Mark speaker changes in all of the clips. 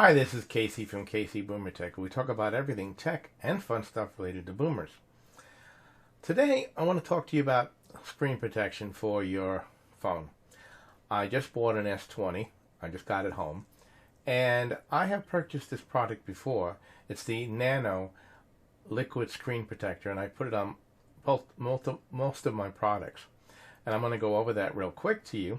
Speaker 1: Hi, this is Casey from Casey Boomer Tech. We talk about everything tech and fun stuff related to boomers. Today, I want to talk to you about screen protection for your phone. I just bought an S20. I just got it home. And I have purchased this product before. It's the Nano Liquid Screen Protector, and I put it on most of my products. And I'm going to go over that real quick to you.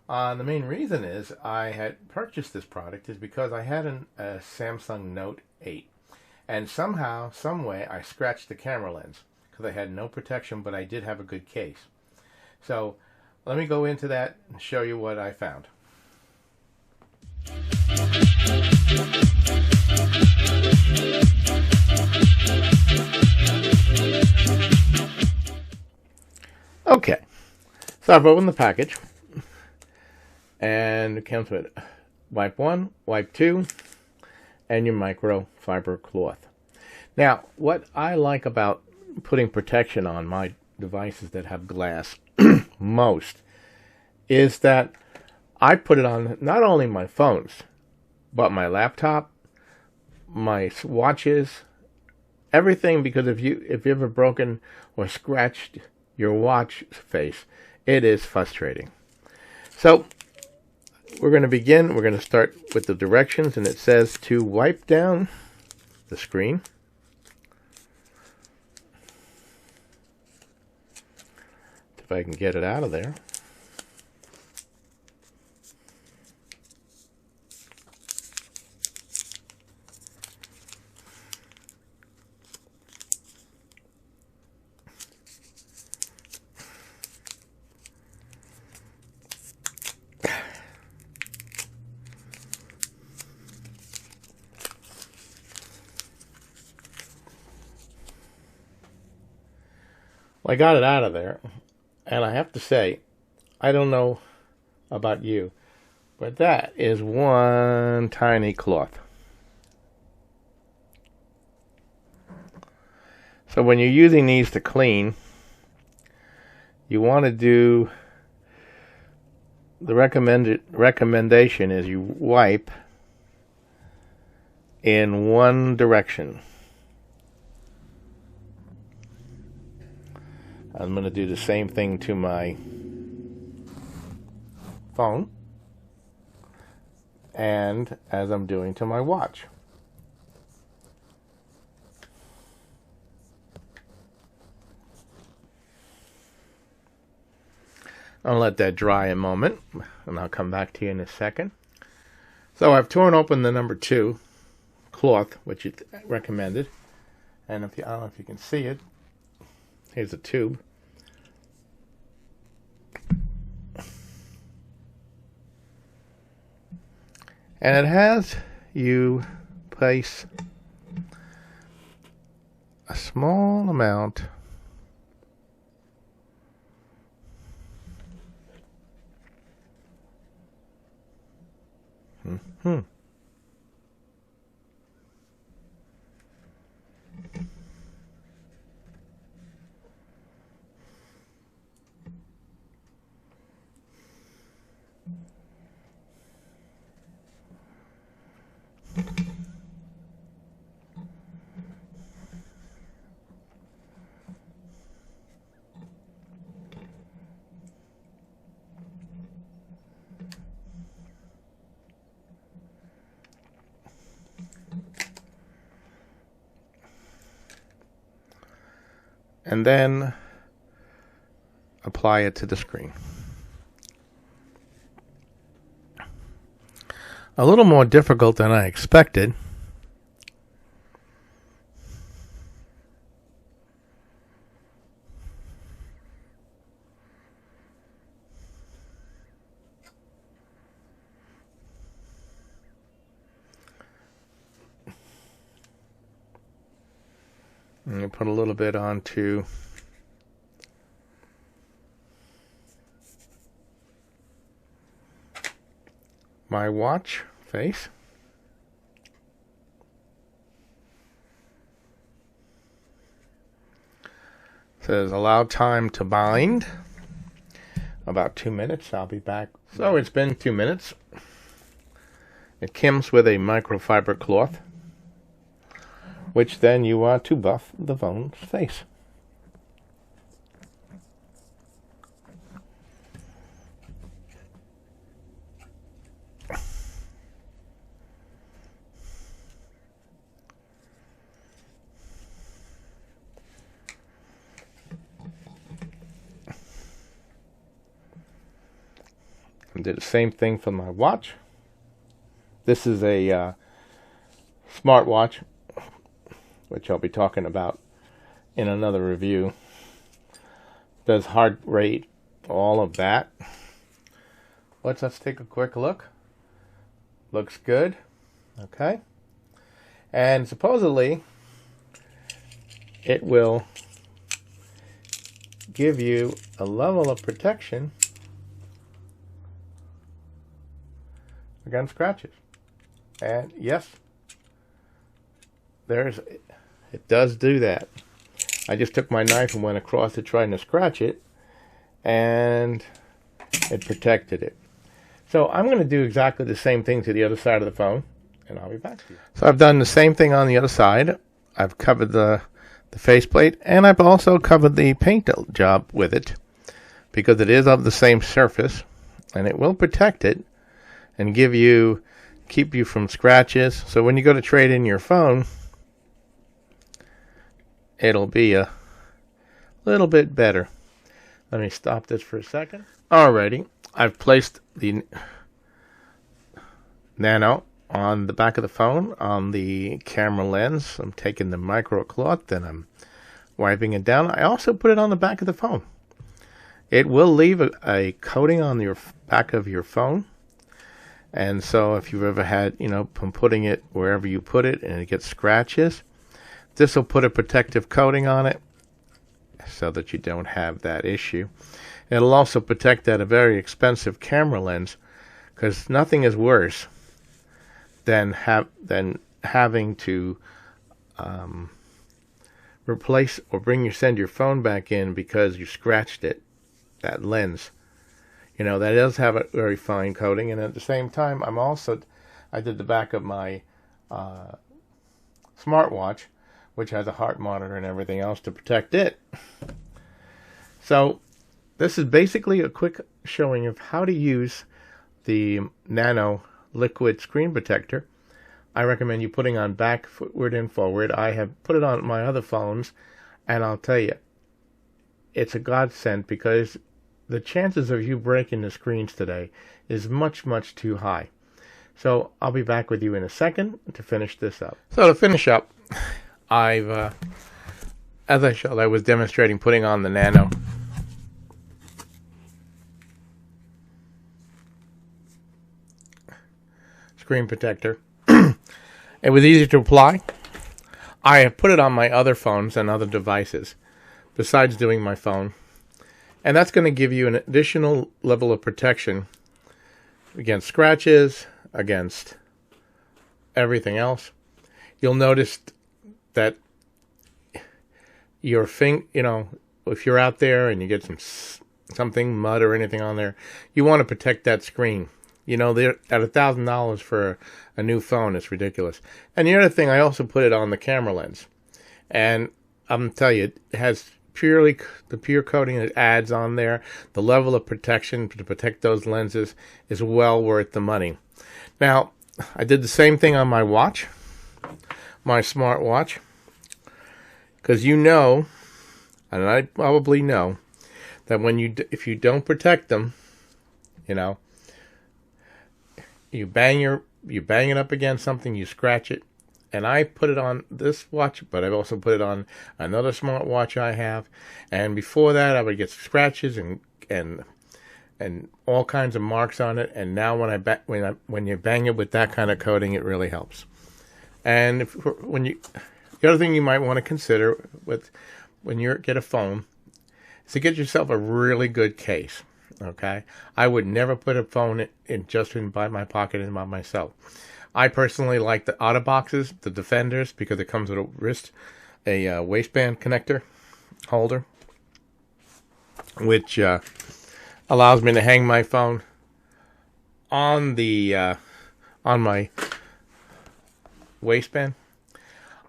Speaker 1: The main reason is I had purchased this product is because I had a Samsung Note 8. And somehow, some way, I scratched the camera lens because I had no protection, but I did have a good case. So let me go into that and show you what I found. Okay, so I've opened the package. And it comes with wipe 1, wipe 2, and your microfiber cloth. Now, what I like about putting protection on my devices that have glass most is that I put it on not only my phones, but my laptop, my watches, everything, because if you've ever broken or scratched your watch face, it is frustrating. So we're going to begin. We're going to start with the directions, and it says to wipe down the screen. If I can get it out of there. Well, I got it out of there, and I have to say, I don't know about you, but that is one tiny cloth. So when you're using these to clean, you want to do, the recommendation is you wipe in one direction. I'm going to do the same thing to my phone and as I'm doing to my watch. I'll let that dry a moment, and I'll come back to you in a second. So I've torn open the number 2 cloth, which you recommended, and I don't know if you can see it. Here's a tube. And it has you place a small amount and then apply it to the screen. A little more difficult than I expected. I'm going to put a little bit onto my watch face. It says allow time to bind. About 2 minutes. I'll be back. So it's been 2 minutes. It comes with a microfiber cloth, which then you want to buff the phone's face. I did the same thing for my watch. This is a smartwatch, which I'll be talking about in another review. Does heart rate, all of that. Let's take a quick look. Looks good. Okay. And supposedly it will give you a level of protection against scratches. And yes, it does do that. I just took my knife and went across it trying to scratch it, and it protected it. So I'm going to do exactly the same thing to the other side of the phone, and I'll be back to you. So I've done the same thing on the other side. I've covered the faceplate, and I've also covered the paint job with it, because it is of the same surface, and it will protect it and keep you from scratches. So when you go to trade in your phone, it'll be a little bit better. Let me stop this for a second. Alrighty, I've placed the Nano on the back of the phone on the camera lens. I'm taking the micro cloth and I'm wiping it down. I also put it on the back of the phone. It will leave a coating on your back of your phone. And so if you've ever had, from putting it wherever you put it and it gets scratches, this will put a protective coating on it so that you don't have that issue. It'll also protect that a very expensive camera lens, because nothing is worse than having to replace or send your phone back in because you scratched that lens. That does have a very fine coating, and at the same time, I did the back of my smartwatch, which has a heart monitor and everything else to protect it. So this is basically a quick showing of how to use the Nano Liquid Screen Protector. I recommend you putting on backward and forward. I have put it on my other phones, and I'll tell you, it's a godsend, because the chances of you breaking the screens today is much, much too high. So I'll be back with you in a second to finish this up. So to finish up, as I showed, I was demonstrating putting on the Nano Screen Protector. It was easy to apply. I have put it on my other phones and other devices, besides doing my phone. And that's going to give you an additional level of protection against scratches, against everything else. You'll notice that your if you're out there and you get something, mud or anything on there, you want to protect that screen. They're at $1,000 for a new phone. It's ridiculous. And the other thing, I also put it on the camera lens. And I'm going to tell you, it has the pure coating it adds on there. The level of protection to protect those lenses is well worth the money. Now, I did the same thing on my watch, my smartwatch, because and I probably know, that if you don't protect them, you bang it up against something, you scratch it. And I put it on this watch, but I've also put it on another smartwatch I have. And before that, I would get scratches and all kinds of marks on it. And now when you bang it with that kind of coating, it really helps. And the other thing you might want to consider when you get a phone is to get yourself a really good case. Okay, I would never put a phone in by my pocket and by myself. I personally like the Autoboxes, the Defenders, because it comes with a waistband connector holder, which allows me to hang my phone on the on my waistband.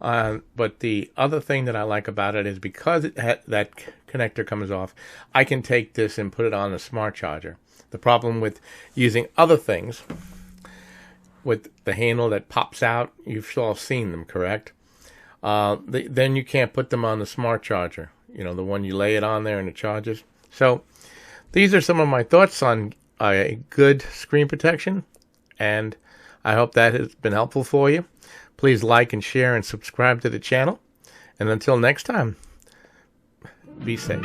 Speaker 1: But the other thing that I like about it is because that connector comes off, I can take this and put it on a smart charger. The problem with using other things with the handle that pops out, you've all seen them, correct? Then you can't put them on the smart charger. You know, the one you lay it on there and it charges. So these are some of my thoughts on a good screen protection, and I hope that has been helpful for you. Please like and share and subscribe to the channel. And until next time, be safe.